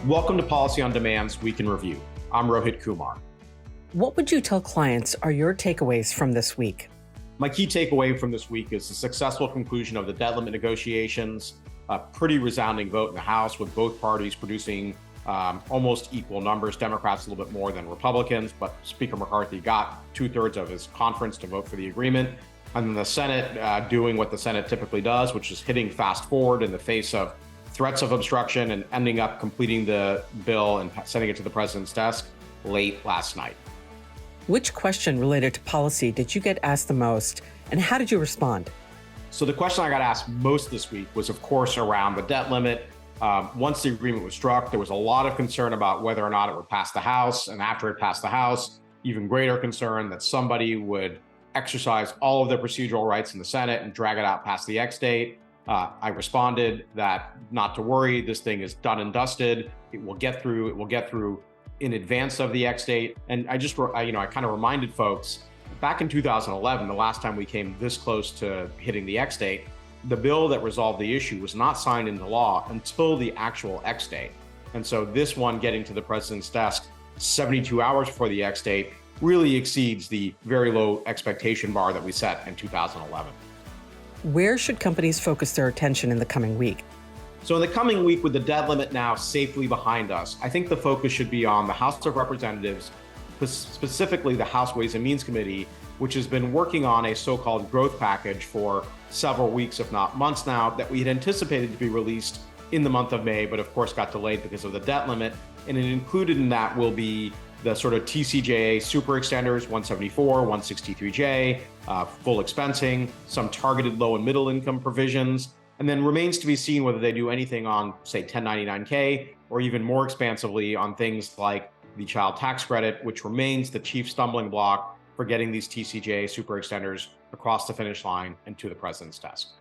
Welcome to Policy on Demand's Week in Review. I'm Rohit Kumar. What would you tell clients are your takeaways from this week? My key takeaway from this week is the successful conclusion of the debt limit negotiations, a pretty resounding vote in the House with both parties producing almost equal numbers, Democrats a little bit more than Republicans, but Speaker McCarthy got 2/3 of his conference to vote for the agreement. And then the Senate doing what the Senate typically does, which is hitting fast forward in the face of threats of obstruction and ending up completing the bill and sending it to the president's desk late last night. Which question related to policy did you get asked the most, and how did you respond? So the question I got asked most this week was, of course, around the debt limit. Once the agreement was struck, there was a lot of concern about whether or not it would pass the House. And after it passed the House, even greater concern that somebody would exercise all of their procedural rights in the Senate and drag it out past the X date. I responded that not to worry, this thing is done and dusted. It will get through. It will get through in advance of the X date. And I kind of reminded folks back in 2011, the last time we came this close to hitting the X date, the bill that resolved the issue was not signed into law until the actual X date. And so this one getting to the president's desk 72 hours before the X date really exceeds the very low expectation bar that we set in 2011. Where should companies focus their attention in the coming week? So in the coming week, with the debt limit now safely behind us, I think the focus should be on the House of Representatives, specifically the House Ways and Means Committee, which has been working on a so-called growth package for several weeks, if not months now, that we had anticipated to be released in the month of May, but of course got delayed because of the debt limit. And included in that will be the sort of TCJA super extenders, 174, 163J, full expensing, some targeted low and middle income provisions, and then remains to be seen whether they do anything on, say, 1099K, or even more expansively on things like the child tax credit, which remains the chief stumbling block for getting these TCJA super extenders across the finish line and to the president's desk.